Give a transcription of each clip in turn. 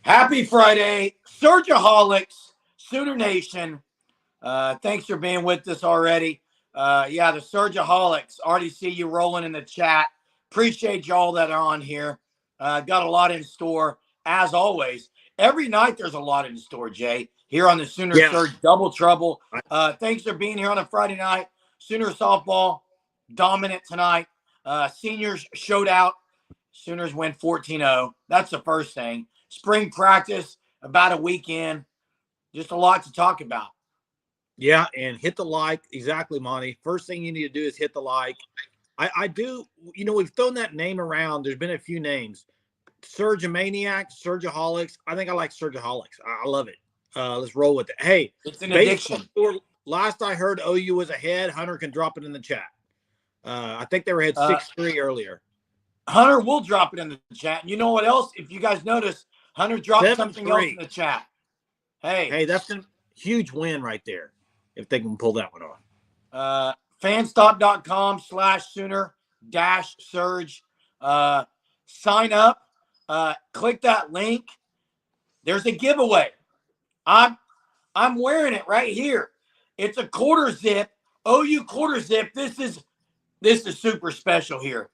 Happy Friday, Surgeaholics, Sooner Nation. Thanks for being with us already. The Surgeaholics. Already see you rolling in the chat. Appreciate y'all that are on here. Got a lot in store, as always. Every night there's a lot in store, Jay, here on the Sooner Surge Double Trouble. Thanks for being here on a Friday night. Sooner softball, dominant tonight. Seniors showed out. Sooners win 14-0. That's the first thing. Spring practice, about a weekend. Just a lot to talk about. Yeah, and hit the like. Exactly, Monty. First thing you need to do is hit the like. I do, we've thrown that name around. There's been a few names. Surgeomaniacs, Surgeaholics. I think I like Surgeaholics. I love it. Let's roll with it. Hey, it's an addiction. Last I heard, OU was ahead. Hunter can drop it in the chat. I think they were ahead 6-3 earlier. Hunter will drop it in the chat. And you know what else? If you guys notice, Hunter dropped something else in the chat. Hey, that's a huge win right there if they can pull that one off. Fanstop.com/Sooner-Surge. Sign up. Click that link. There's a giveaway. I'm wearing it right here. It's a quarter zip, OU quarter zip. This is super special here.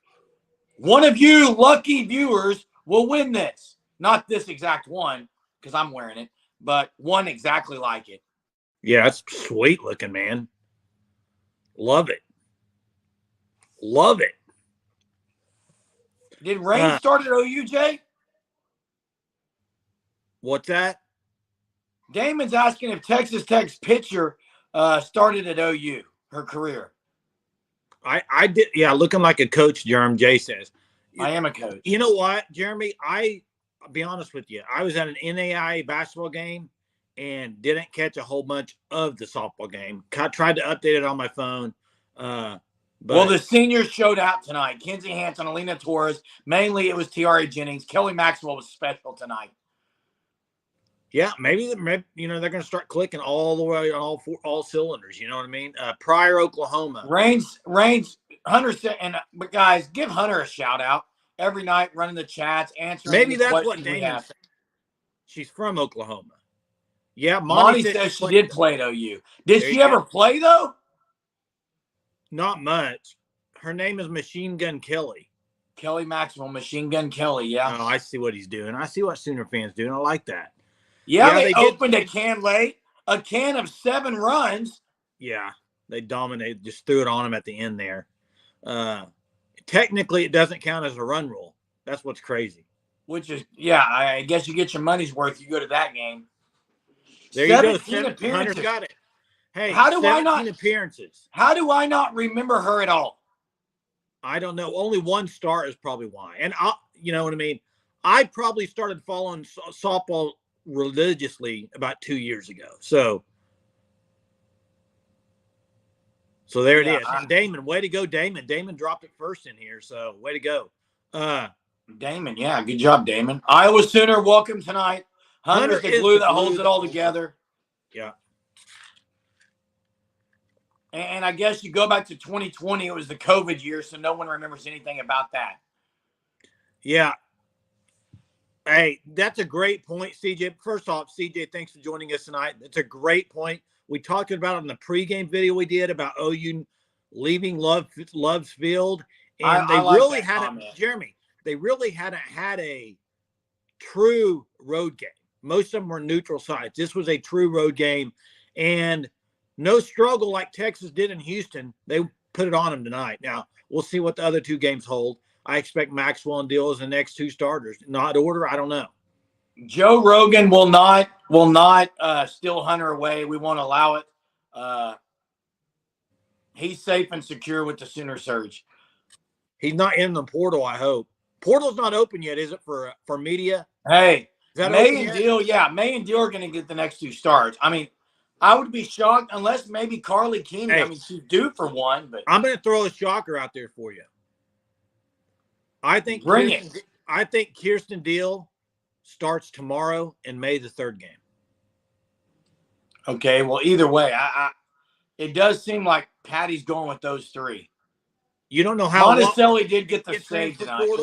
One of you lucky viewers will win this. Not this exact one, because I'm wearing it, but one exactly like it. Yeah, it's sweet looking, man. Love it. Love it. Did rain start at OU, Jay? What's that? Damon's asking if Texas Tech's pitcher started at OU, her career. I did, looking like a coach, Jeremy. Jay says. I am a coach. You know what, Jeremy? I'll be honest with you. I was at an NAIA basketball game and didn't catch a whole bunch of the softball game. Tried to update it on my phone. Well, the seniors showed out tonight. Kenzie Hansen, Alina Torres. Mainly it was Tiare Jennings. Kelly Maxwell was special tonight. Yeah, maybe they're going to start clicking all the way on all cylinders. You know what I mean? Pryor, Oklahoma. Rains. Hunter said, but guys, give Hunter a shout out every night, running the chats, answering. Maybe that's what Damon said. She's from Oklahoma. Yeah, Monty says she did play at OU. Did she ever play though? Not much. Her name is Machine Gun Kelly. Kelly Maxwell, Machine Gun Kelly. Yeah. Oh, I see what he's doing. I see what Sooner fans do. I like that. Yeah, they opened a can late, a can of 7 runs. Yeah, they dominated, just threw it on them at the end there. Technically, it doesn't count as a run rule. That's what's crazy. Which is, I guess you get your money's worth. You go to that game. There you go. 17 appearances. Got it. Hey, how do I not appearances? How do I not remember her at all? I don't know. Only one start is probably why. And you know what I mean? I probably started following softball religiously about 2 years ago. So there it is. And Damon, way to go, Damon. Damon dropped it first in here, so way to go. Damon, good job, Damon. Iowa Sooner, welcome tonight. Hunter's the glue that holds it all together. Yeah. And I guess you go back to 2020, it was the COVID year, so no one remembers anything about that. Yeah. Hey, that's a great point, CJ. First off, CJ, thanks for joining us tonight. It's a great point. We talked about it in the pregame video we did about OU leaving Love's Field. And they really hadn't, Jeremy, they really hadn't had a true road game. Most of them were neutral sites. This was a true road game. And no struggle like Texas did in Houston. They put it on them tonight. Now, we'll see what the other 2 games hold. I expect Maxwell and Deal as the next 2 starters. Not order, I don't know. Joe Rogan will not steal Hunter away. We won't allow it. He's safe and secure with the Sooner Surge. He's not in the portal, I hope. Portal's not open yet, is it, for media? Hey, May and Deal, May and Deal are going to get the next 2 starts. I mean, I would be shocked unless maybe Carly Keeney. I mean, she's due for one, but I'm going to throw a shocker out there for you. I think Kirsten Deal starts tomorrow and May the 3rd game. Okay, well, either way, it does seem like Patty's going with those 3. You don't know how Monticelli did get the save tonight. It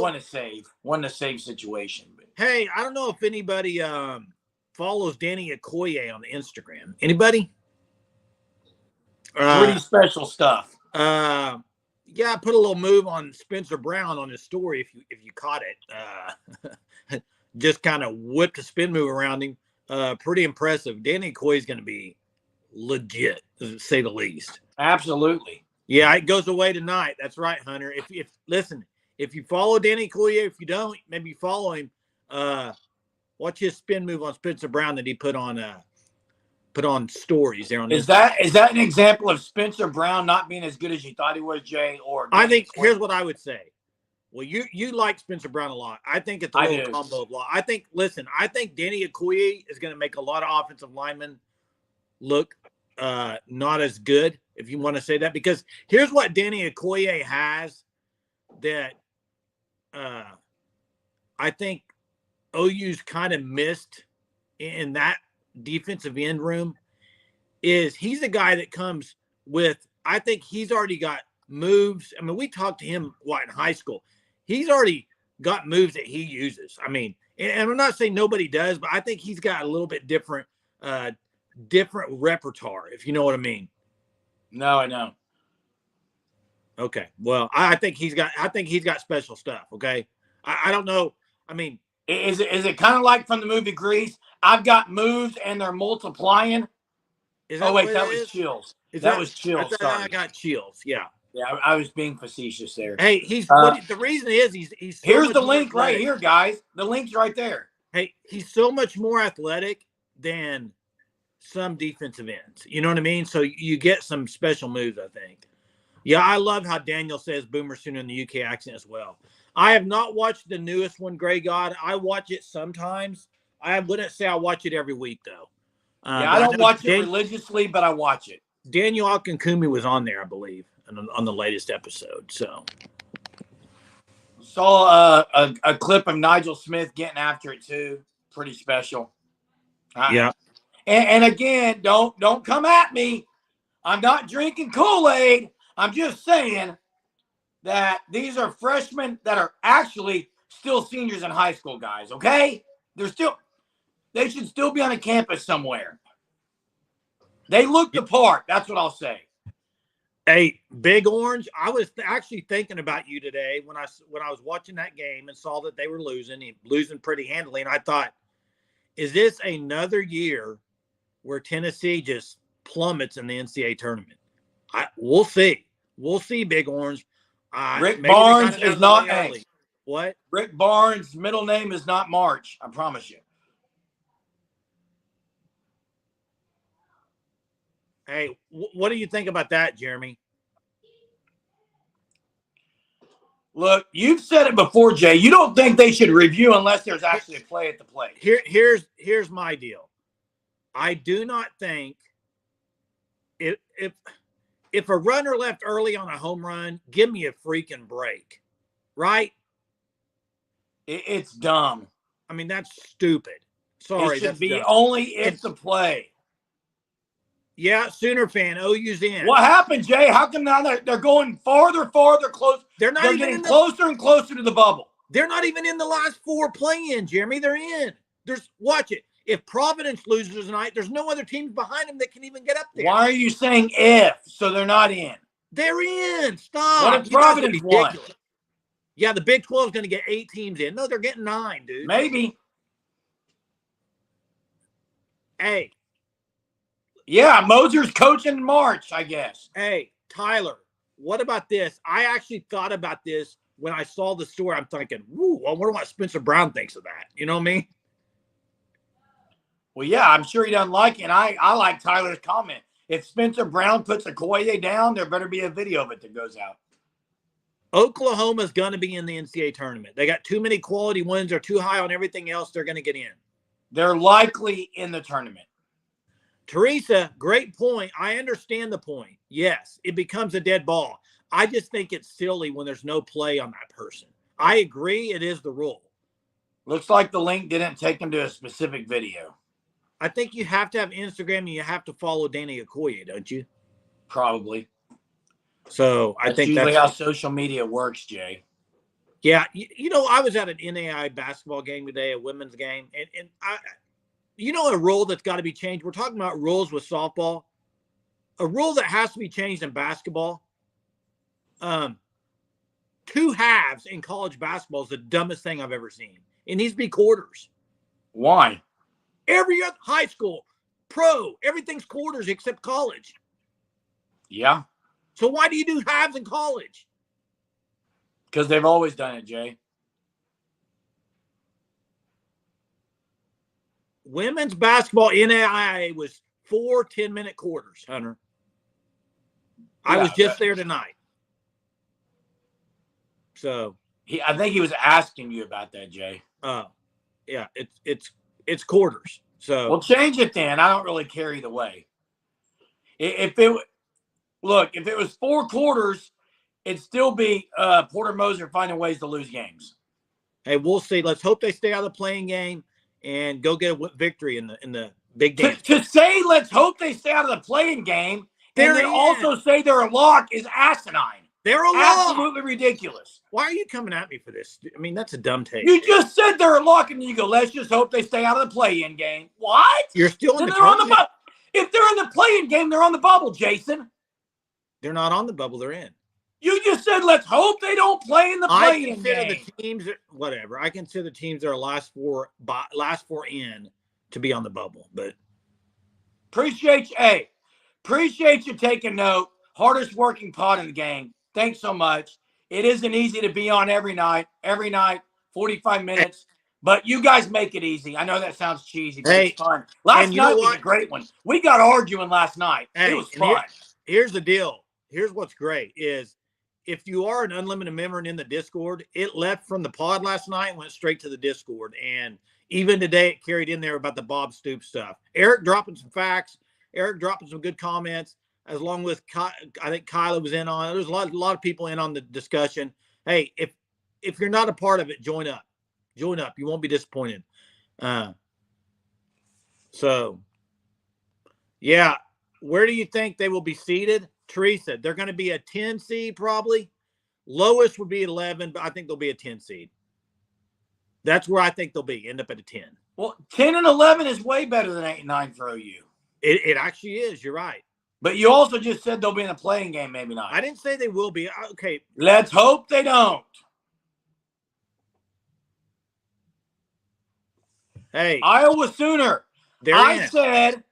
wasn't a save situation, but Hey, I don't know if anybody follows Danny Okoye on Instagram. Anybody? Pretty special stuff. Yeah, I put a little move on Spencer Brown on his story if you caught it. Just kind of whipped a spin move around him. Pretty impressive. Danny Okoye is going to be legit, to say the least. Absolutely. Yeah, it goes away tonight. That's right, Hunter. If listen, if you follow Danny Okoye, if you don't, maybe follow him. Watch his spin move on Spencer Brown that he put on stories there on Is Instagram. that an example of Spencer Brown not being as good as you thought he was, Jay? Or I think here's what I would say. Well, you like Spencer Brown a lot. I think it's a little combo of law. I think Danny Okoye is going to make a lot of offensive linemen look not as good, if you want to say that, because here's what Danny Okoye has that I think OU's kind of missed in that defensive end room is he's a guy that comes with, I think he's already got moves. I mean, we talked to him, in high school. He's already got moves that he uses. I mean, and I'm not saying nobody does, but I think he's got a little bit different repertoire, if you know what I mean. No, I know. Okay. Well, I think he's got special stuff. Okay. I don't know. I mean, is it kind of like from the movie Grease? I've got moves and they're multiplying. That was Chills. That was Chills. I got Chills. Yeah. Yeah, I was being facetious there. Hey, the reason is he's so here's the link right here, guys. The link's right there. Hey, he's so much more athletic than some defensive ends. You know what I mean? So you get some special moves, I think. Yeah, I love how Daniel says Boomer Sooner in the UK accent as well. I have not watched the newest one, Gray God. I watch it sometimes. I wouldn't say I watch it every week, though. Yeah, I don't watch it religiously, but I watch it. Daniel Alkinkumi was on there, I believe, on the latest episode. So saw a clip of Nigel Smith getting after it too. Pretty special. Yeah. And again, don't come at me. I'm not drinking Kool-Aid. I'm just saying that these are freshmen that are actually still seniors in high school, guys. Okay, they should still be on a campus somewhere. They look the part. That's what I'll say. Hey, Big Orange, I was actually thinking about you today when I was watching that game and saw that they were losing pretty handily. And I thought, is this another year where Tennessee just plummets in the NCAA tournament? We'll see. We'll see, Big Orange. Rick Barnes is not early. What? Rick Barnes' middle name is not March. I promise you. Hey, what do you think about that, Jeremy? Look, you've said it before, Jay. You don't think they should review unless there's actually a play at the plate. Here's my deal. I do not think if a runner left early on a home run, give me a freaking break, right? It's dumb. I mean, that's stupid. Sorry, it should be only if the play. Yeah, Sooner fan, OU's in. What happened, Jay? How come now they're going farther, close? They're getting closer and closer to the bubble. They're not even in the last four play-in, Jeremy. They're in. Watch it. If Providence loses tonight, there's no other teams behind them that can even get up there. Why are you saying if? So they're not in. They're in. Stop. What if Providence won? Yeah, the Big 12 is going to get 8 teams in. No, they're getting 9, dude. Maybe. Hey. Yeah, Moser's coaching in March, I guess. Hey, Tyler, what about this? I actually thought about this when I saw the story. I'm thinking, woo, I wonder what Spencer Brown thinks of that. You know what I mean? Well, yeah, I'm sure he doesn't like it. And I like Tyler's comment. If Spencer Brown puts Okoye down, there better be a video of it that goes out. Oklahoma's going to be in the NCAA tournament. They got too many quality wins. They're too high on everything else. They're going to get in. They're likely in the tournament. Teresa, great point. I understand the point. Yes, it becomes a dead ball. I just think it's silly when there's no play on that person. I agree. It is the rule. Looks like the link didn't take them to a specific video. I think you have to have Instagram and you have to follow Danny Okoye, don't you? Probably. So I think that's usually how social media works, Jay. Yeah, I was at an NAI basketball game today, a women's game, and a rule that's got to be changed. We're talking about rules with softball. A rule that has to be changed in basketball. 2 halves in college basketball is the dumbest thing I've ever seen. It needs to be quarters. Why? Every other high school, pro, everything's quarters except college. Yeah. So why do you do halves in college? Because they've always done it, Jay. Women's basketball NAIA was 4 10-minute quarters, Hunter. I was just there tonight. So I think he was asking you about that, Jay. Yeah, it's quarters. So well, change it then. I don't really care either way. If it was 4 quarters, it'd still be Porter Moser finding ways to lose games. Hey, we'll see. Let's hope they stay out of the playing game and go get a victory in the big game. To say let's hope they stay out of the playing game and then also say they're a lock is asinine. They're a lock. Absolutely ridiculous. Why are you coming at me for this? I mean, that's a dumb take. You just said they're a lock, and you go, let's just hope they stay out of the play-in game. What? You're still in the bubble. If they're in the play-in game, they're on the bubble, Jason. They're not on the bubble. They're in. You just said, let's hope they don't play in the play-in game. The teams, whatever. I consider the teams that are last four in to be on the bubble. But appreciate you taking note. Hardest working pod in the game. Thanks so much. It isn't easy to be on every night, 45 minutes. But you guys make it easy. I know that sounds cheesy, but it's fun. Last night was a great one. We got arguing last night. It was fun. Here's the deal. Here's what's great is if you are an unlimited member and in the Discord, it left from the pod last night and went straight to the Discord. And even today, it carried in there about the Bob Stoops stuff. Eric dropping some facts. Eric dropping some good comments. As long with, I think Kyla was in on it. There's a lot of people in on the discussion. Hey, if you're not a part of it, join up. Join up. You won't be disappointed. So, yeah. Where do you think they will be seated? Teresa, they're going to be a 10 seed probably. Lowest would be 11, but I think they'll be a 10 seed. That's where I think they'll be. End up at a 10. Well, 10 and 11 is way better than 8 and 9 for OU. It actually is. You're right. But you also just said they'll be in a playing game, maybe not. I didn't say they will be. Okay. Let's hope they don't. Hey. Iowa Sooner. I said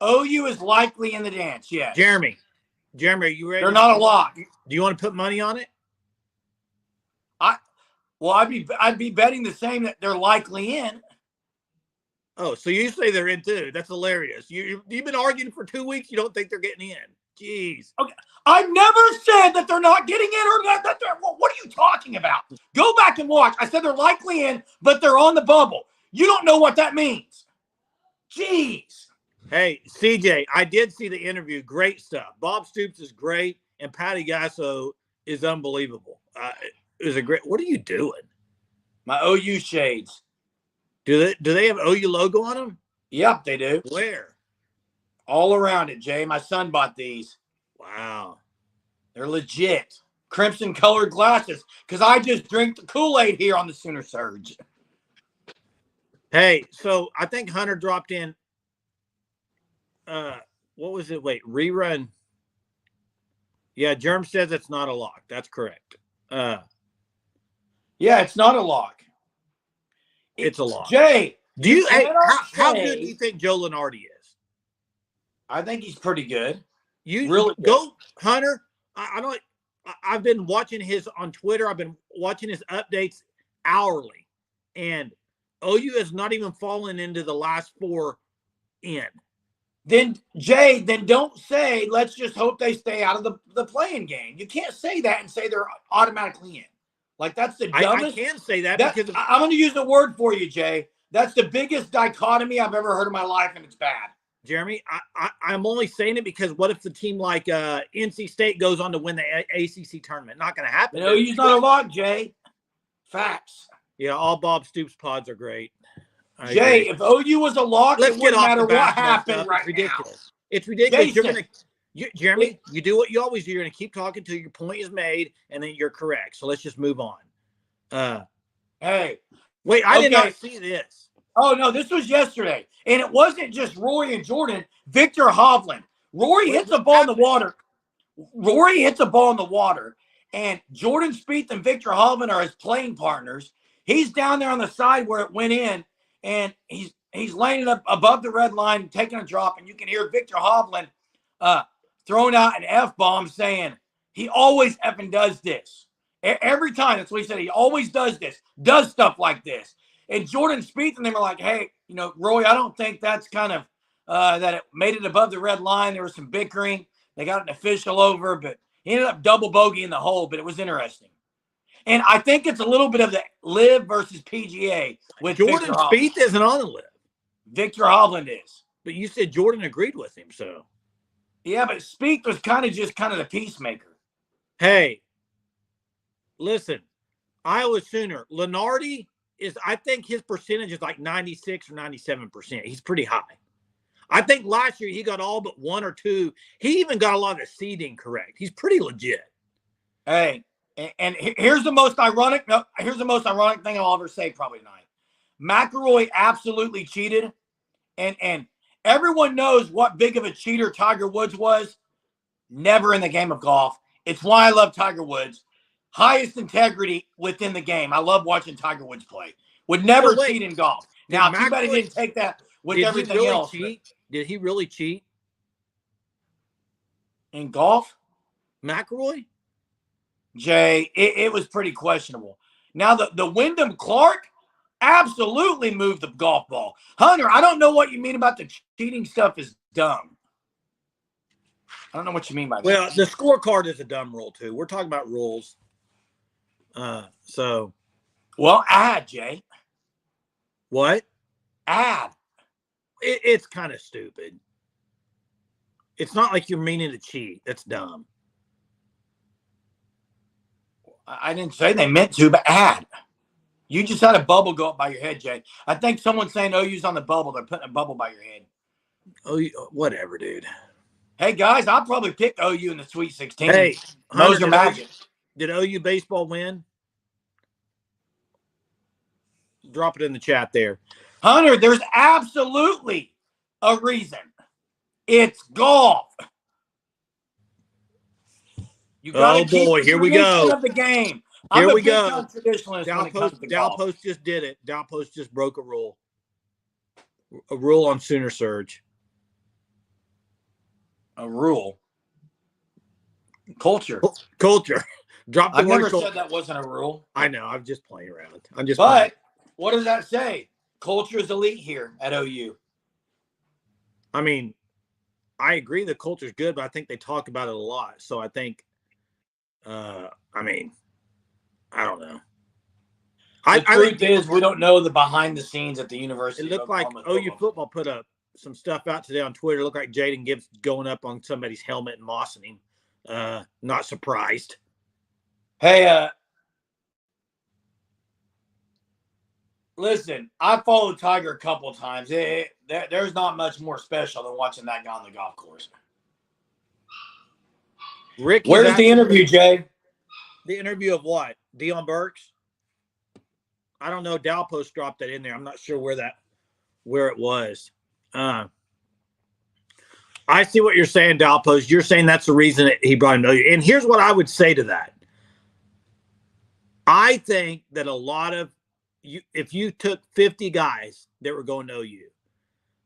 OU is likely in the dance, yes. Jeremy, are you ready? They're not a lock. Do you want to put money on it? I'd be betting the same that they're likely in. Oh, so you say they're in too. That's hilarious. You've been arguing for 2 weeks. You don't think they're getting in. Jeez. Okay. I've never said that they're not getting in or that they're. What are you talking about? Go back and watch. I said they're likely in, but they're on the bubble. You don't know what that means. Jeez. Hey, CJ, I did see the interview. Great stuff. Bob Stoops is great, and Patty Gasso is unbelievable. It was a great. What are you doing? My OU shades. Do they have OU logo on them? Yep, they do. Where? All around it, Jay. My son bought these. Wow. They're legit. Crimson colored glasses. Because I just drink the Kool-Aid here on the Sooner Surge. Hey, so I think Hunter dropped in. What was it? Wait, rerun. Yeah, Germ says it's not a lock. That's correct. Yeah, it's not a lock. It's a lock. Jay, how good do you think Joe Lenardi is? I think he's pretty good. You really go, Hunter. I've been watching his on Twitter. I've been watching his updates hourly, and OU has not even fallen into the last 4 in. Then Jay, don't say let's just hope they stay out of the playing game. You can't say that and say they're automatically in. Like that's the dumbest. I can say that because I'm going to use the word for you, Jay. That's the biggest dichotomy I've ever heard in my life, and it's bad. Jeremy, I'm only saying it because what if the team like NC State goes on to win the ACC tournament? Not going to happen. No, he's not a lock, Jay. Facts. Yeah, all Bob Stoops pods are great. Jay, if OU was a lock, it wouldn't matter what happened right now. It's ridiculous. It's ridiculous. Jeremy, you do what you always do. You're going to keep talking till your point is made, and then you're correct. So let's just move on. Hey. Wait, I did not see this. Oh, no, this was yesterday. And it wasn't just Rory and Jordan. Victor Hovland. Rory hits a ball in the water. And Jordan Spieth and Victor Hovland are his playing partners. He's down there on the side where it went in, and he's laying it up above the red line, taking a drop, and you can hear Victor Hovland throwing out an F-bomb saying, he always effing does this. Every time, that's what he said. He always does this, does stuff like this. And Jordan Spieth and them are like, hey, Roy, I don't think that's kind of that it made it above the red line. There was some bickering. They got an official over, but he ended up double bogey in the hole, but it was interesting. And I think it's a little bit of the LIV versus PGA with Jordan Spieth isn't on the LIV. Victor Hovland is. But you said Jordan agreed with him, so. Yeah, but Spieth was kind of the peacemaker. Hey, listen, Iowa Sooner. Lenardi I think his percentage is like 96 or 97%. He's pretty high. I think last year he got all but 1 or 2. He even got a lot of the seeding correct. He's pretty legit. Hey, and here's the most ironic thing I'll ever say probably tonight. McIlroy absolutely cheated, and everyone knows what big of a cheater Tiger Woods was. Never in the game of golf. It's why I love Tiger Woods. Highest integrity within the game. I love watching Tiger Woods play. Would never cheat in golf. Now, too bad he didn't take that with everything else. Did he really cheat in golf? McIlroy? Jay, it was pretty questionable. Now, the Wyndham Clark absolutely moved the golf ball. Hunter, I don't know what you mean about the cheating stuff is dumb. I don't know what you mean by that. Well, the scorecard is a dumb rule, too. We're talking about rules. Well, add, Jay. What? Add. It's kind of stupid. It's not like you're meaning to cheat. That's dumb. I didn't say they meant to, but add. You just had a bubble go up by your head, Jay. I think someone's saying OU's on the bubble. They're putting a bubble by your head. Oh, whatever, dude. Hey, guys, I'll probably pick OU in the Sweet 16. Hey, Moser Magic. Did OU baseball win? Drop it in the chat there. Hunter, there's absolutely a reason. It's golf. You got to keep here we go. Of the game. Here we go. Dalpost just did it. Dalpost just broke a rule. A rule on Sooner Surge. A rule. Culture. Drop the I've word. Never said that wasn't a rule. I know. I'm just playing around. But what does that say? Culture is elite here at OU. I mean, I agree the culture is good, but I think they talk about it a lot. So I think, I don't know. The truth is, we don't know the behind the scenes at the University. It looked like OU football put up some stuff out today on Twitter. It looked like Jaden Gibbs going up on somebody's helmet and mossing him. Not surprised. Hey, listen, I followed Tiger a couple of times. There's not much more special than watching that guy on the golf course. Rick, where's the interview, Jay? The interview of what? Dion Burks? I don't know. Dalpost dropped that in there. I'm not sure where it was. I see what you're saying, Dalpost. You're saying that's the reason that he brought him to OU. And here's what I would say to that. I think that a lot of you, if you took 50 guys that were going to OU,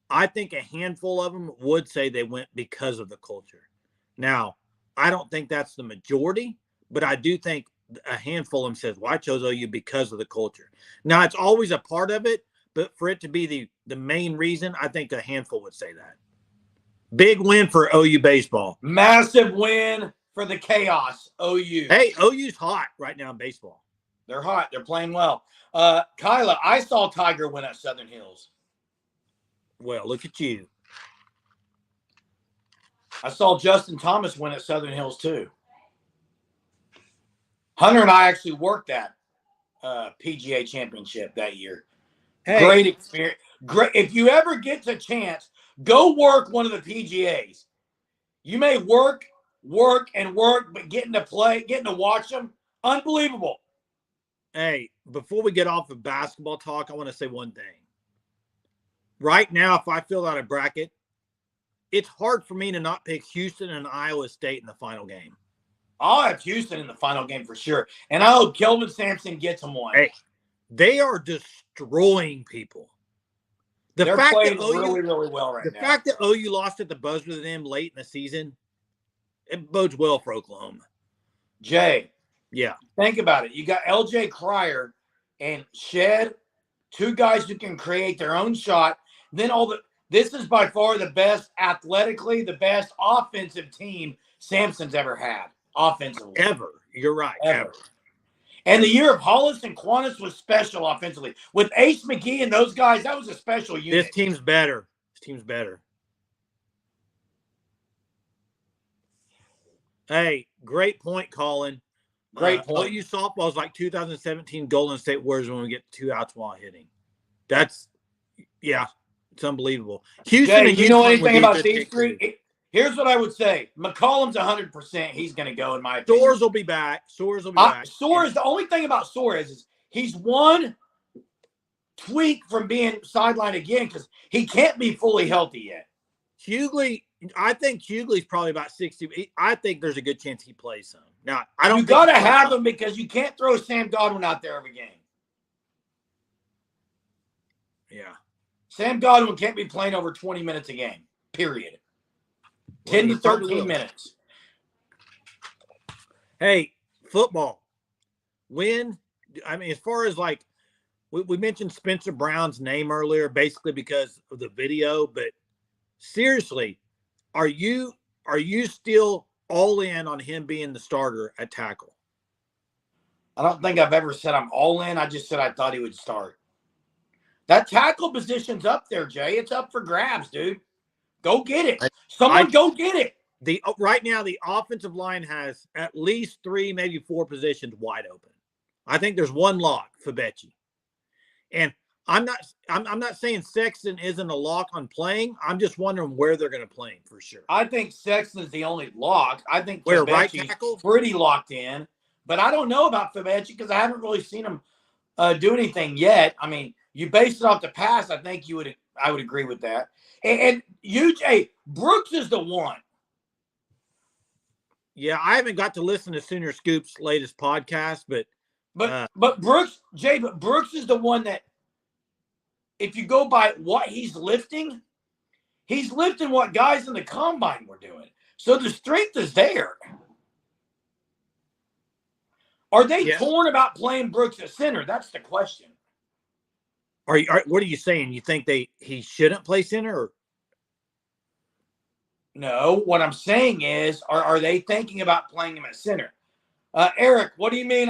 I think a handful of them would say they went because of the culture. Now, I don't think that's the majority, but I do think a handful of them says, well, I chose OU because of the culture. Now, it's always a part of it, but for it to be the main reason, I think a handful would say that. Big win for OU baseball. Massive win for the chaos, OU. Hey, OU's hot right now in baseball. They're hot. They're playing well. Kyla, I saw Tiger win at Southern Hills. Well, look at you. I saw Justin Thomas win at Southern Hills too. Hunter and I actually worked that PGA championship that year. Hey. Great experience. Great. If you ever get the chance, go work one of the PGAs. You may work, but getting to play, getting to watch them, unbelievable. Hey, before we get off of basketball talk, I want to say one thing. Right now, if I fill out a bracket, it's hard for me to not pick Houston and Iowa State in the final game. I'll have Houston in the final game for sure. And I hope Kelvin Sampson gets them one. Hey, they are destroying people. They're playing really, really well right now. The fact that OU lost at the buzzer to them late in the season, it bodes well for Oklahoma. Jay. Yeah. Think about it. You got LJ Cryer and Shed, two guys who can create their own shot. Then this is by far the best athletically, the best offensive team Sampson's ever had. Offensively. Ever. You're right. Ever. And the year of Hollis and Quantas was special offensively. With Ace McGee and those guys, that was a special unit. This team's better. Hey, great point, Colin. Great point. OU softball is like 2017 Golden State Warriors when we get 2 outs while hitting. It's unbelievable. Houston, Jay, you know anything about these three? Here's what I would say. McCollum's 100%. He's going to go, in my opinion. Soares will be back. Soares, the only thing about Soares is he's one tweak from being sidelined again because he can't be fully healthy yet. Hughley, I think Hughley's probably about 60. I think there's a good chance he plays some. Now, I don't. You got to have him because you can't throw Sam Godwin out there every game. Yeah. Sam Godwin can't be playing over 20 minutes a game, period. 10 to 13 minutes. Hey, football. As far as like, we mentioned Spencer Brown's name earlier, basically because of the video, but seriously, are you still all in on him being the starter at tackle? I don't think I've ever said I'm all in. I just said I thought he would start. That tackle position's up there, Jay. It's up for grabs, dude. Go get it. Go get it. Right now, the offensive line has at least 3, maybe 4 positions wide open. I think there's one lock for Becci. And I'm not saying Sexton isn't a lock on playing. I'm just wondering where they're going to play him for sure. I think Sexton's the only lock. I think right tackle? Pretty locked in. But I don't know about Fabecci because I haven't really seen him do anything yet. I mean, you base it off the pass. I think I would agree with that. And UJ Brooks is the one. Yeah, I haven't got to listen to Sooner Scoop's latest podcast, but Brooks is the one that, if you go by what he's lifting what guys in the combine were doing. So the strength is there. Are they torn about playing Brooks at center? That's the question. What are you saying? You think he shouldn't play center? Or? No, what I'm saying is, are they thinking about playing him at center? Eric, what do you mean?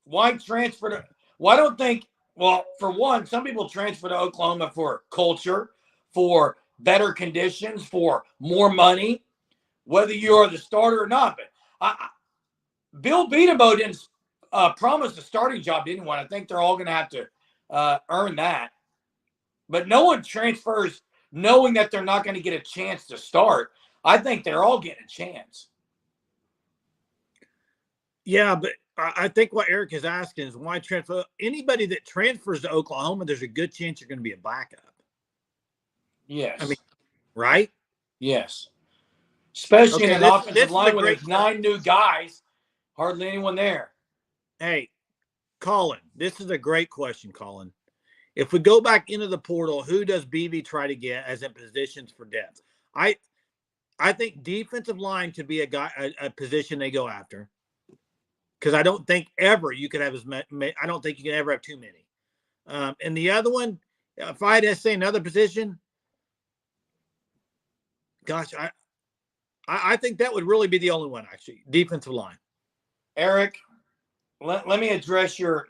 Why transfer to? Well, I don't think. Well, for one, some people transfer to Oklahoma for culture, for better conditions, for more money, whether you are the starter or not. But Bill Beatabo didn't promise a starting job to anyone. I think they're all going to have to earn that. But no one transfers knowing that they're not going to get a chance to start. I think they're all getting a chance. Yeah, but I think what Eric is asking is why transfer. Anybody that transfers to Oklahoma, there's a good chance you're going to be a backup. Yes. I mean, right? Yes. Especially in an offensive line where there's 9 new guys, hardly anyone there. Hey, Colin, this is a great question, Colin. If we go back into the portal, who does BV try to get as in positions for depth? I think defensive line could be a position they go after. Because I don't think ever you could have I don't think you can ever have too many. And the other one, if I had to say another position, gosh, I think that would really be the only one, actually, defensive line. Eric, let me address your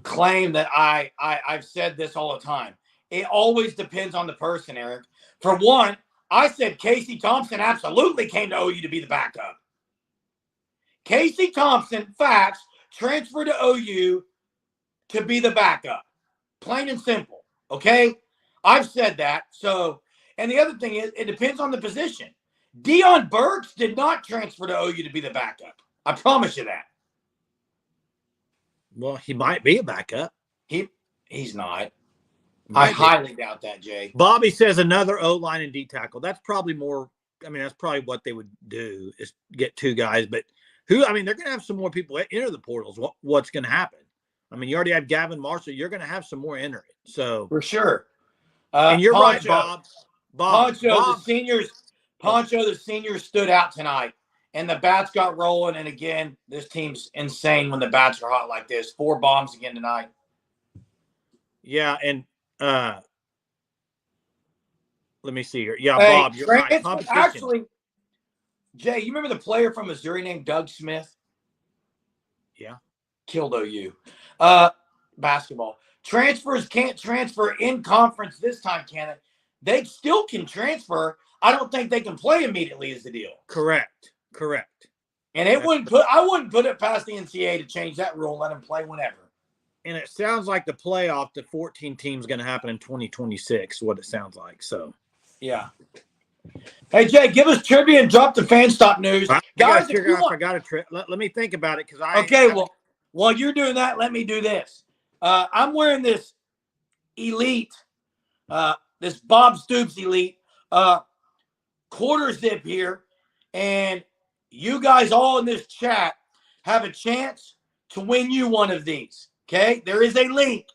claim that I've said this all the time. It always depends on the person, Eric. For one, I said Casey Thompson absolutely came to OU to be the backup. Casey Thompson, facts, transferred to OU to be the backup. Plain and simple, okay? I've said that. So, and the other thing is, it depends on the position. Deion Burks did not transfer to OU to be the backup. I promise you that. Well, he might be a backup. He's not. I highly doubt that, Jay. Bobby says another O-line and D tackle. That's probably more. I mean, that's probably what they would do is get 2 guys. But they're going to have some more people enter the portals. What's going to happen? I mean, you already have Gavin Marshall. You're going to have some more enter it. So for sure. And you're Poncho, right, Bob. The seniors stood out tonight, and the bats got rolling. And again, this team's insane when the bats are hot like this. 4 bombs again tonight. Yeah, and let me see here. Yeah, hey, Bob, you're right. Actually, Jay, you remember the player from Missouri named Doug Smith? Yeah. Killed OU. Basketball. Transfers can't transfer in conference this time, can it? They still can transfer. I don't think they can play immediately is the deal. Correct. And I wouldn't put it past the NCAA to change that rule and let them play whenever. And it sounds like the playoff, the 14 teams, going to happen in 2026, what it sounds like. So, yeah. Hey, Jay, give us trivia and drop the fan stop news. I got a trip. Let me think about it because while you're doing that, let me do this. I'm wearing this Elite, this Bob Stoops Elite quarter zip here, and you guys all in this chat have a chance to win you one of these. Okay, there is a link.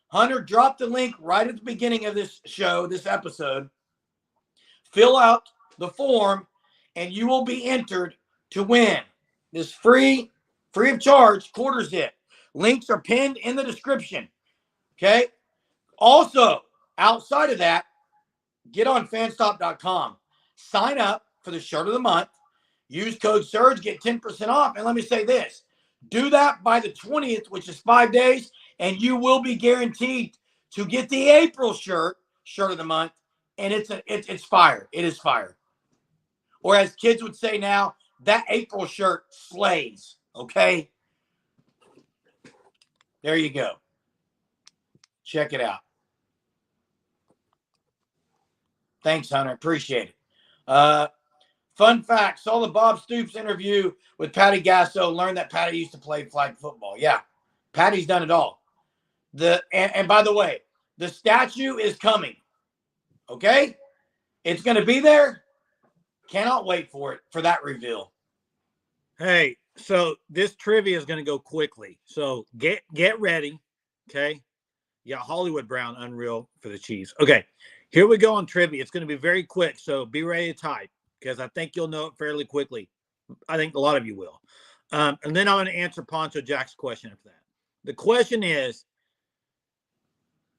Hunter, drop the link right at the beginning of this show, this episode. Fill out the form, and you will be entered to win this free of charge quarter zip. Links are pinned in the description. Okay. Also, outside of that, get on fanstop.com. Sign up for the shirt of the month. Use code SURGE, get 10% off. And let me say this. Do that by the 20th, which is 5 days, and you will be guaranteed to get the April shirt of the month. And it's fire. It is fire. Or as kids would say now, that April shirt slays. Okay? There you go. Check it out. Thanks, Hunter. Appreciate it. Fun fact, saw the Bob Stoops interview with Patty Gasso, learned that Patty used to play flag football. Yeah, Patty's done it all. And by the way, the statue is coming. Okay? It's going to be there. Cannot wait for that reveal. Hey, so this trivia is going to go quickly. So get ready. Okay? Yeah, Hollywood Brown, unreal for the Chiefs. Okay, here we go on trivia. It's going to be very quick, so be ready to type because I think you'll know it fairly quickly. I think a lot of you will. And then I'm going to answer Poncho Jack's question after that. The question is,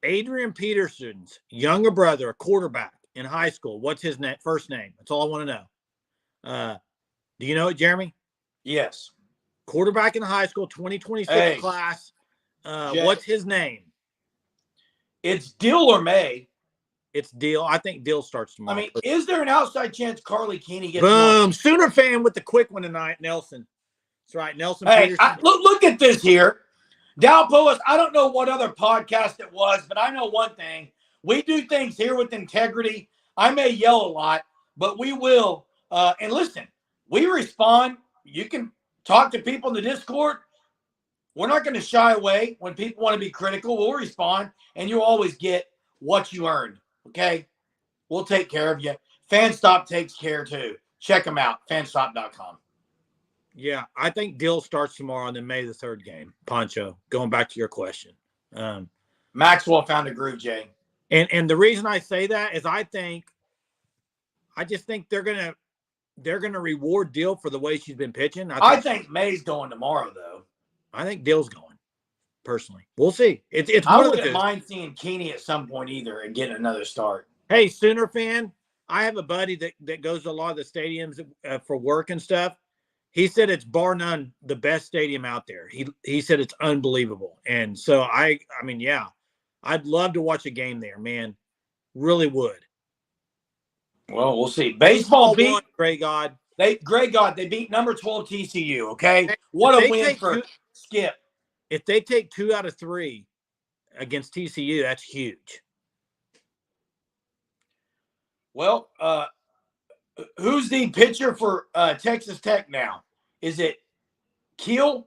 Adrian Peterson's younger brother, a quarterback in high school, what's his first name? That's all I want to know. Do you know it, Jeremy? Yes. Quarterback in high school, 2026 class. What's his name? It's Dill or May. It's Dill. I think Dill starts tomorrow. I mean, is there an outside chance Carly Keeney gets boom? Sooner fan with the quick one tonight, Nelson. That's right, Nelson. Hey, look at this here. Dalpoas, I don't know what other podcast it was, but I know one thing. We do things here with integrity. I may yell a lot, but we will. And listen, we respond. You can talk to people in the Discord. We're not going to shy away when people want to be critical. We'll respond, and you'll always get what you earned, okay? We'll take care of you. Fanstop takes care, too. Check them out, fanstop.com. Yeah, I think Dill starts tomorrow in the May the 3rd game. Poncho, going back to your question. Maxwell found a groove, Jay. And the reason I say that is I just think they're gonna reward Dill for the way she's been pitching. I think May's going tomorrow, though. I think Dill's going. Personally, we'll see. It's I wouldn't mind seeing Keeney at some point either and getting another start. Hey, Sooner fan, I have a buddy that goes to a lot of the stadiums for work and stuff. He said it's bar none the best stadium out there. He said it's unbelievable. And so I mean, yeah, I'd love to watch a game there, man. Really would. Well, we'll see. Baseball beat Grey God. They beat number 12 TCU, okay? What a win for Skip. If they take 2 out of 3 against TCU, that's huge. Well, Who's the pitcher for Texas Tech now? Is it Keel?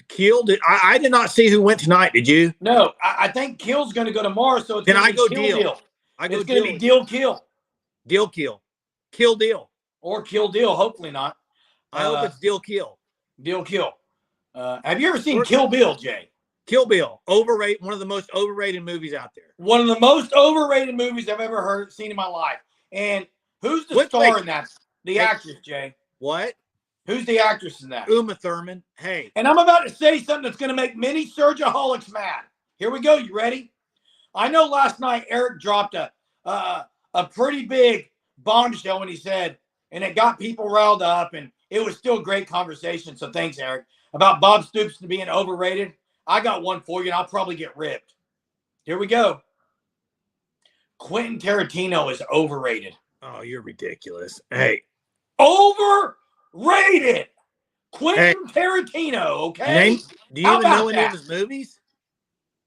Keel? I did not see who went tonight. Did you? No, I think Keel's going to go tomorrow, so it's Then going I to go be Keel Deal. It's going to be Deal Keel. Deal Keel. Kill Deal. Or Kill Deal. Hopefully not. I hope it's Deal Keel. Deal Kill. Have you ever seen Kill Bill, Jay? Kill Bill. Overrated. One of the most overrated movies out there. One of the most overrated movies I've ever seen in my life. And who's the star in that? The actress, Jay. What? Who's the actress in that? Uma Thurman. Hey. And I'm about to say something that's going to make many Surgeaholics mad. Here we go. You ready? I know last night Eric dropped a pretty big bombshell when he said, and it got people riled up, and it was still great conversation. So thanks, Eric. About Bob Stoops being overrated. I got one for you, and I'll probably get ripped. Here we go. Quentin Tarantino is overrated. Oh, you're ridiculous. Hey. Overrated. Quentin Tarantino, okay? Do you even know any of his movies?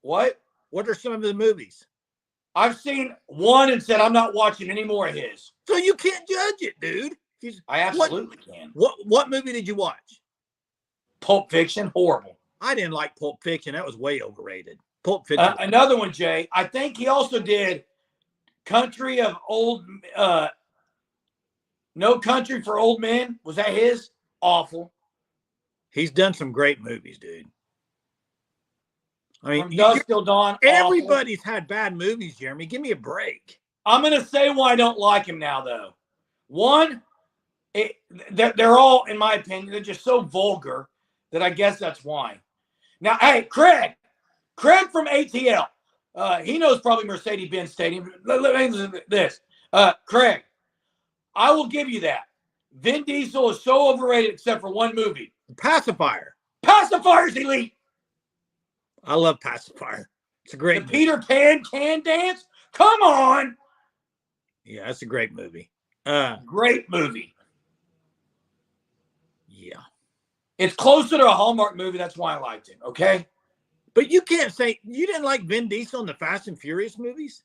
What? What are some of his movies? I've seen one and said I'm not watching any more of his. So you can't judge it, dude. I absolutely can. What movie did you watch? Pulp Fiction. Horrible. I didn't like Pulp Fiction. That was way overrated. Pulp Fiction. Another one, Jay. I think he also did Country of Old No Country for Old Men. Was that his? Awful. He's done some great movies, dude. I mean, From Dusk Till Dawn. Everybody's had bad movies, Jeremy. Give me a break. I'm going to say why I don't like him now, though. One, they're all, in my opinion, they're just so vulgar that I guess that's why. Now, hey, Craig from ATL. He knows probably Mercedes-Benz Stadium. Let me listen to this. Craig, I will give you that. Vin Diesel is so overrated except for one movie. Pacifier. Pacifier's elite. I love Pacifier. It's a great movie. Peter Pan can dance? Come on. Yeah, that's a great movie. Great movie. Yeah. It's closer to a Hallmark movie. That's why I liked it. Okay. But you can't say you didn't like Vin Diesel in the Fast and Furious movies?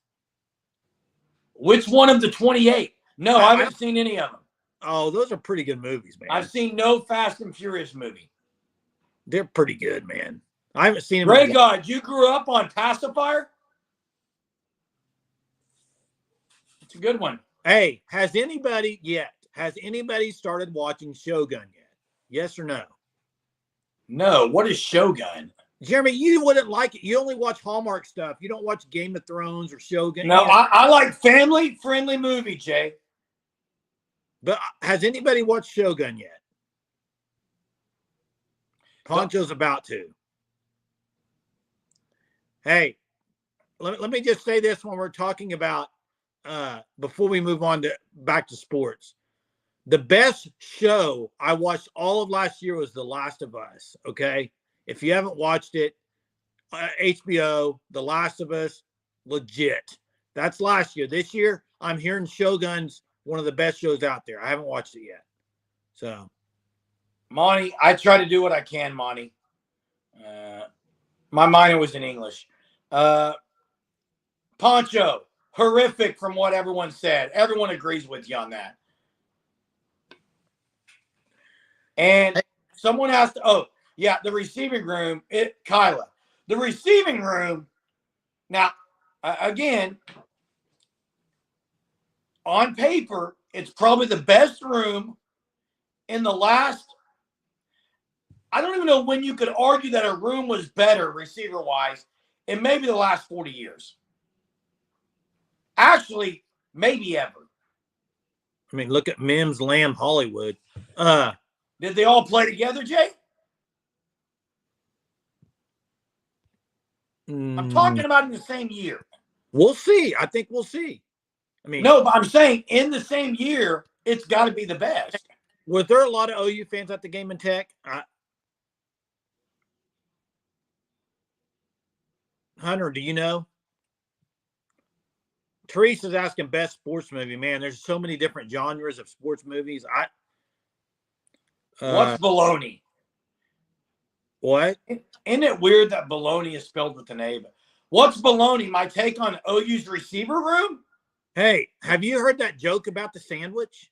Which one of the 28? No, I haven't seen any of them. Oh, those are pretty good movies, man. I've seen no Fast and Furious movie. They're pretty good, man. I haven't seen them. Ray God, you grew up on Pacifier? It's a good one. Hey, has anybody started watching Shogun yet? Yes or no? No. What is Shogun? Jeremy, you wouldn't like it. You only watch Hallmark stuff. You don't watch Game of Thrones or Shogun. No, I like family-friendly movie, Jay. But has anybody watched Shogun yet? Poncho's about to. Hey, let me just say this when we're talking about before we move on to back to sports. The best show I watched all of last year was The Last of Us. Okay, if you haven't watched it, HBO, The Last of Us, legit. That's last year. This year, I'm hearing Shogun's one of the best shows out there. I haven't watched it yet. So, Monty, I try to do what I can, Monty. My minor was in English. Poncho, horrific from what everyone said. Everyone agrees with you on that. And someone asked, the receiving room, Kyla. The receiving room, now, again, on paper, it's probably the best room in the last, I don't even know when you could argue that a room was better receiver-wise in maybe the last 40 years. Actually, maybe ever. I mean, look at Mims, Lamb, Hollywood. Did they all play together, Jay? I'm talking about in the same year. We'll see. I think we'll see. I mean, no, but I'm saying in the same year, it's got to be the best. Was there a lot of OU fans at the game in Tech? Hunter, do you know? Teresa's asking best sports movie. Man, there's so many different genres of sports movies. What's baloney? What? Isn't it weird that baloney is spelled with an A? What's baloney? My take on OU's receiver room? Hey, have you heard that joke about the sandwich?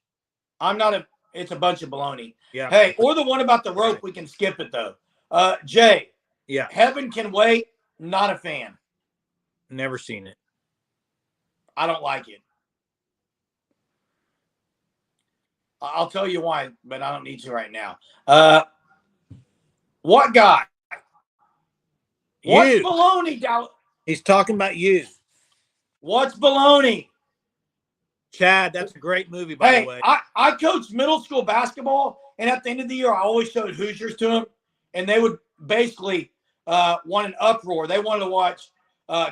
It's a bunch of baloney. Yeah. Hey, or the one about the rope, we can skip it though. Jay. Yeah. Heaven Can Wait. Not a fan. Never seen it. I don't like it. I'll tell you why, but I don't need to right now. What guy? What's baloney, Dallas? He's talking about you. What's baloney? Chad, that's a great movie, by the way. I coached middle school basketball, and at the end of the year, I always showed Hoosiers to them, and they would basically want an uproar. They wanted to watch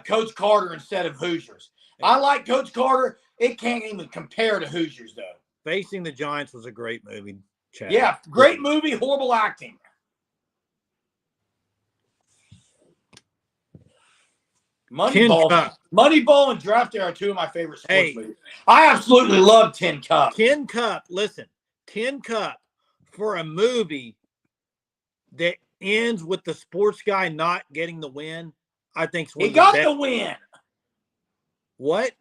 Coach Carter instead of Hoosiers. I like Coach Carter. It can't even compare to Hoosiers, though. Facing the Giants was a great movie, Chad. Yeah, great movie, horrible acting. Moneyball and Draft Day are two of my favorite sports movies. I absolutely love Tin Cup. Tin Cup, listen, Tin Cup for a movie that ends with the sports guy not getting the win, I think he got the win. What?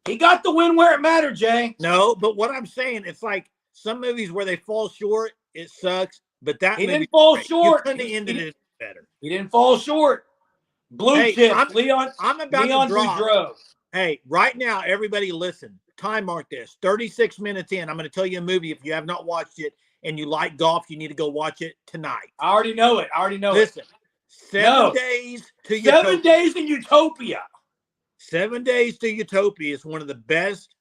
He got the win where it mattered, Jay. No, but what I'm saying, it's like some movies where they fall short, it sucks. But that he didn't fall short. You couldn't have ended it better. He didn't fall short. Blue chips, Leon. I'm about Leon to drop. Boudreaux. Hey, right now, everybody listen. Time mark this. 36 minutes in. I'm going to tell you a movie. If you have not watched it and you like golf, you need to go watch it tonight. I already know it. Listen, 7 days to Utopia. 7 days in Utopia. 7 Days to Utopia is one of the best.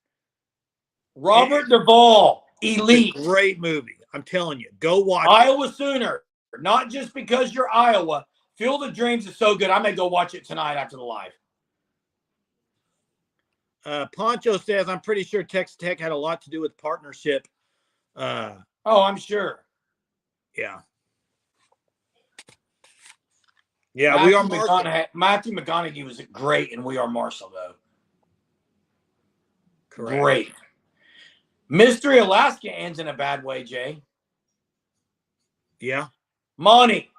Robert Duvall, elite. Great movie. I'm telling you. Go watch Iowa Sooner. Not just because you're Iowa. Field of Dreams is so good. I may go watch it tonight after the live. Poncho says, I'm pretty sure Texas Tech had a lot to do with partnership. I'm sure. Yeah. Yeah, We Are Marshall. Matthew McConaughey was great in We Are Marshall, though. Correct. Great. Mystery Alaska ends in a bad way, Jay. Yeah. Monty.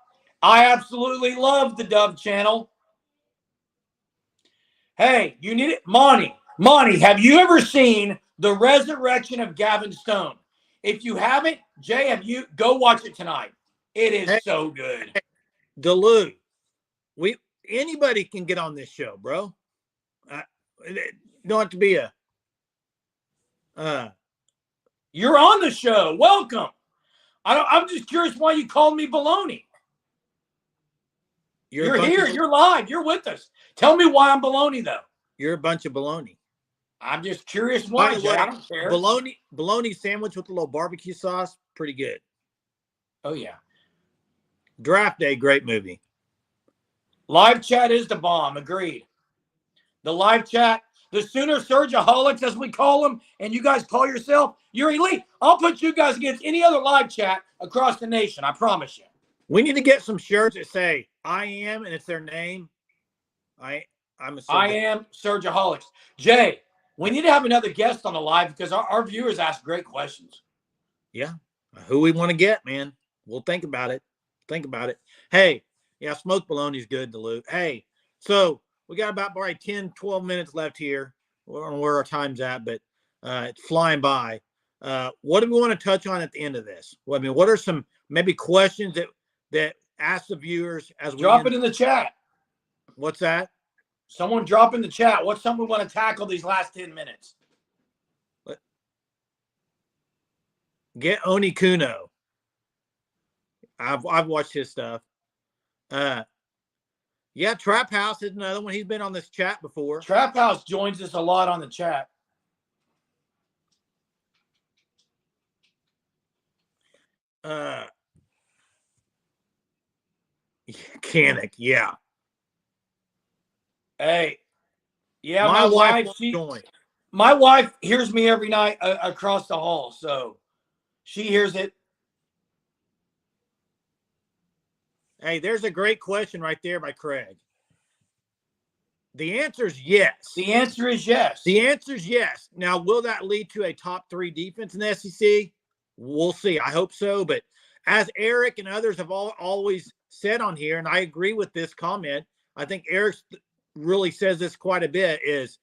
I absolutely love the Dove Channel. Hey, you need it. Monty, have you ever seen The Resurrection of Gavin Stone? If you haven't, Jay, go watch it tonight. It is so good. Duluth. Anybody can get on this show, bro. Don't have to be You're on the show. Welcome. I'm just curious why you called me baloney. You're here. You're live. You're with us. Tell me why I'm baloney, though. You're a bunch of baloney. I'm just curious why. Jay. I don't care. Bologna sandwich with a little barbecue sauce, pretty good. Oh, yeah. Draft Day, great movie. Live chat is the bomb. Agreed. The live chat, the Sooner Surgeaholics, as we call them, and you guys call yourself, you're elite. I'll put you guys against any other live chat across the nation. I promise you. We need to get some shirts that say I am, and it's their name. I'm a I am Surgeaholics. Jay, we need to have another guest on the live because our viewers ask great questions. Yeah. Who we want to get, man. We'll think about it. Hey, yeah, smoked bologna is good, Duluth. Hey, so we got about 10, 12 minutes left here. I don't know where our time's at, but it's flying by. What do we want to touch on at the end of this? Well, I mean, what are some maybe questions that ask the viewers as we drop it in the chat? What's that? Someone drop in the chat. What's something we want to tackle these last 10 minutes? Get Oni Kuno. I've watched his stuff. Yeah, Trap House is another one. He's been on this chat before. Trap House joins us a lot on the chat. Canic, yeah. Hey, yeah, my wife hears me every night across the hall, so she hears it. Hey, there's a great question right there by Craig. The answer is yes. The answer is yes. The answer is yes. Now, will that lead to a top 3 defense in the SEC? We'll see. I hope so. But as Eric and others have always said on here, and I agree with this comment, I think Eric really says this quite a bit, is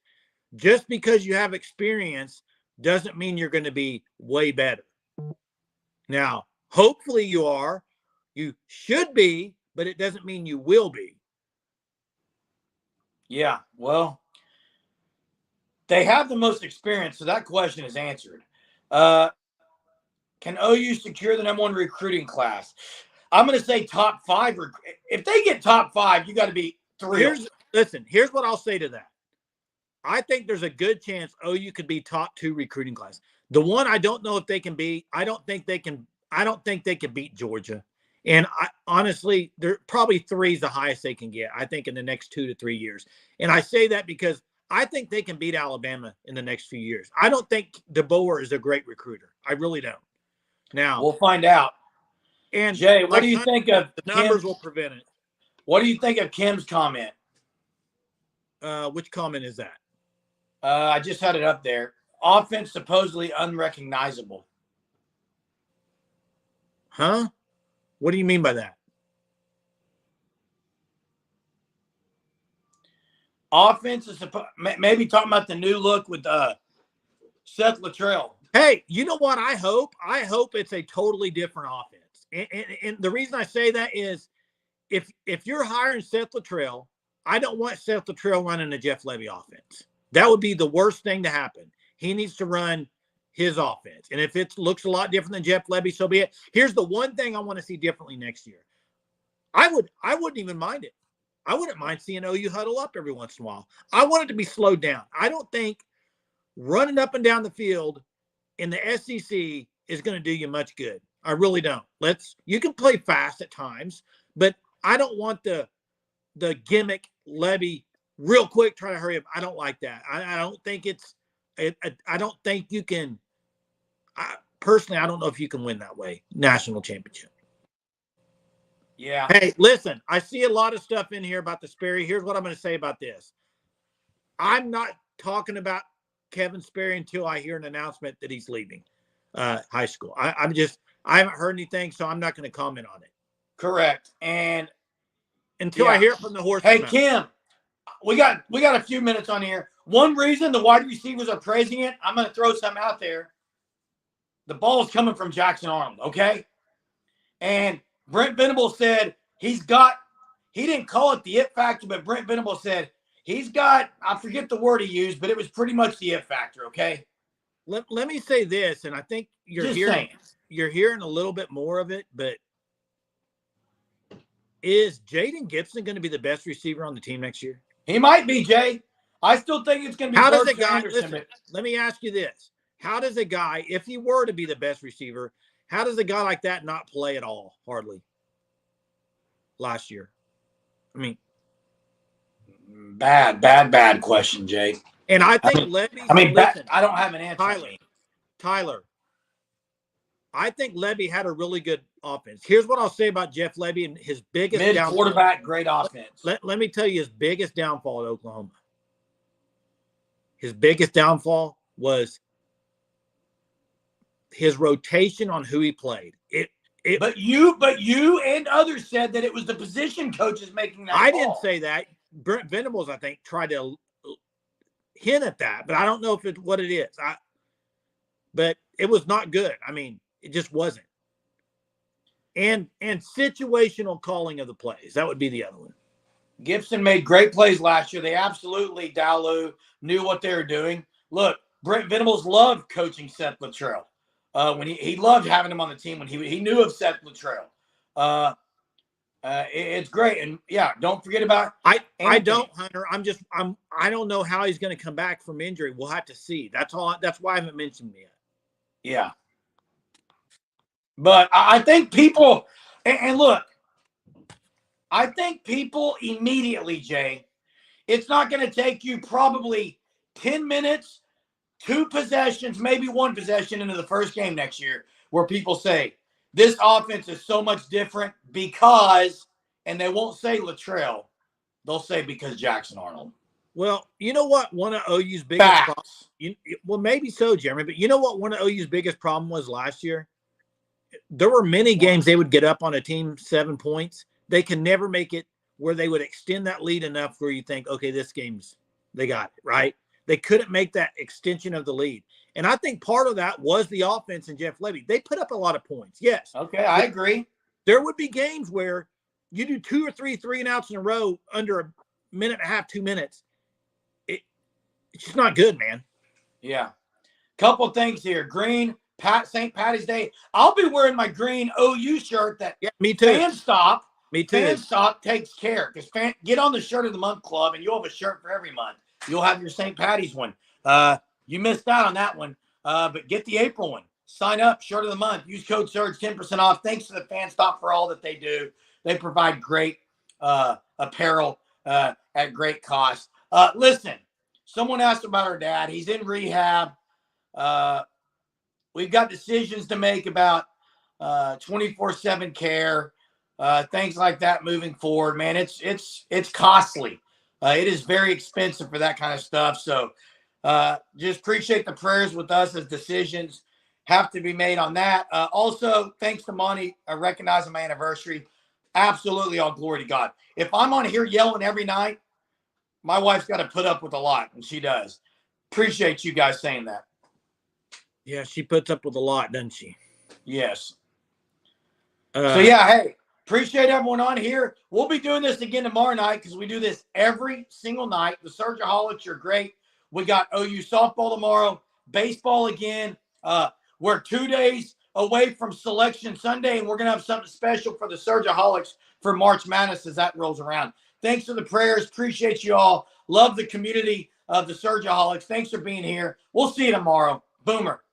just because you have experience doesn't mean you're going to be way better. Now, hopefully you are. You should be, but it doesn't mean you will be. Yeah, well, they have the most experience, so that question is answered. Can OU secure the #1 recruiting class? I'm going to say top 5. If they get top 5, you got to be thrilled. Here's what I'll say to that. I think there's a good chance OU could be top 2 recruiting class. The one I don't know if they can be. I don't think they can beat Georgia. And honestly, they're probably 3 is the highest they can get, I think, in the next 2 to 3 years. And I say that because I think they can beat Alabama in the next few years. I don't think DeBoer is a great recruiter. I really don't. Now, we'll find out. And Jay, what do you think of the numbers will prevent it? What do you think of Kim's comment? Which comment is that? I just had it up there. Offense supposedly unrecognizable. Huh? What do you mean by that? Offense is maybe talking about the new look with Seth Luttrell. Hey, you know what I hope? I hope it's a totally different offense. And the reason I say that is if you're hiring Seth Luttrell, I don't want Seth Luttrell running a Jeff Lebby offense. That would be the worst thing to happen. He needs to run his offense. And if it looks a lot different than Jeff Lebby, so be it. Here's the one thing I want to see differently next year. I wouldn't even mind it. I wouldn't mind seeing OU huddle up every once in a while. I want it to be slowed down. I don't think running up and down the field in the SEC is going to do you much good. I really don't. You can play fast at times, but I don't want the gimmick Lebby real quick trying to hurry up. I don't like that. I don't think I don't think you can. Personally, I don't know if you can win that way. National championship. Yeah. Hey, listen, I see a lot of stuff in here about the Sperry. Here's what I'm going to say about this. I'm not talking about Kevin Sperry until I hear an announcement that he's leaving high school. I haven't heard anything, so I'm not going to comment on it. Correct. And until I hear from the horse. Hey, Kim, we got a few minutes on here. One reason the wide receivers are praising it, I'm going to throw some out there. The ball is coming from Jackson Arnold, okay? And Brent Venable said he didn't call it the it factor, but Brent Venable said he's got, I forget the word he used, but it was pretty much the it factor, okay? Let me say this, and I think you're hearing a little bit more of it, but is Jaden Gibson going to be the best receiver on the team next year? He might be, Jay. I still think it's going to be How does a guy, listen, let me ask you this. How does a guy, if he were to be the best receiver, how does a guy like that not play at all, hardly, last year? I mean, bad question, Jay. And I think I don't have an answer. Tyler, I think Lebby had a really good offense. Here's what I'll say about Jeff Lebby and his biggest downfall. Quarterback, great offense. Let me tell you his biggest downfall at Oklahoma. His biggest downfall was his rotation on who he played. But you and others said that it was the position coaches making that I call. didn't say that. Brent Venables, I think, tried to hint at that, but I don't know if it's what it is. But it was not good. I mean, it just wasn't. And situational calling of the plays. That would be the other one. Gibson made great plays last year. They absolutely, Dalu, knew what they were doing. Look, Brent Venables loved coaching Seth Luttrell. When he loved having him on the team when he knew of Seth Luttrell. It's great. And yeah, don't forget about I don't, Hunter. I don't know how he's going to come back from injury. We'll have to see. That's all. That's why I haven't mentioned him yet. Yeah. But I think people, and look, I think people immediately, Jay, it's not going to take you probably 10 minutes, 2 possessions, maybe 1 possession into the first game next year where people say, this offense is so much different because, and they won't say Luttrell, they'll say because Jackson Arnold. Well, you know what? One of OU's biggest problems. Well, maybe so, Jeremy. But you know what? One of OU's biggest problem was last year. There were many games they would get up on a team 7 points. They can never make it where they would extend that lead enough where you think, okay, this game's they got it right. they couldn't make that extension of the lead. And I think part of that was the offense and Jeff Levy. They put up a lot of points. Yes. Okay, I agree. There would be games where you do 2 or 3 3-and-outs in a row under a minute and a half, 2 minutes. It's just not good, man. Yeah. Couple things here. Green, St. Patty's Day. I'll be wearing my green OU shirt that me too. FanStop takes care. Because get on the Shirt of the Month Club, and you'll have a shirt for every month. You'll have your St. Patty's one. You missed out on that one, but get the April one. Sign up, Shirt of the Month. Use code SURGE, 10% off. Thanks to the FanStop for all that they do. They provide great apparel at great cost. Listen, someone asked about our dad. He's in rehab. We've got decisions to make about 24/7 care, things like that moving forward. Man, it's costly. It is very expensive for that kind of stuff. So just appreciate the prayers with us as decisions have to be made on that. Also, thanks to Monty recognizing my anniversary. Absolutely all glory to God. If I'm on here yelling every night, my wife's got to put up with a lot, and she does. Appreciate you guys saying that. Yeah, she puts up with a lot, doesn't she? Yes. So, yeah, hey, appreciate everyone on here. We'll be doing this again tomorrow night because we do this every single night. The Surgeaholics are great. We got OU softball tomorrow, baseball again. We're 2 days away from Selection Sunday, and we're going to have something special for the Surgeaholics for March Madness as that rolls around. Thanks for the prayers. Appreciate you all. Love the community of the Surgeaholics. Thanks for being here. We'll see you tomorrow. Boomer.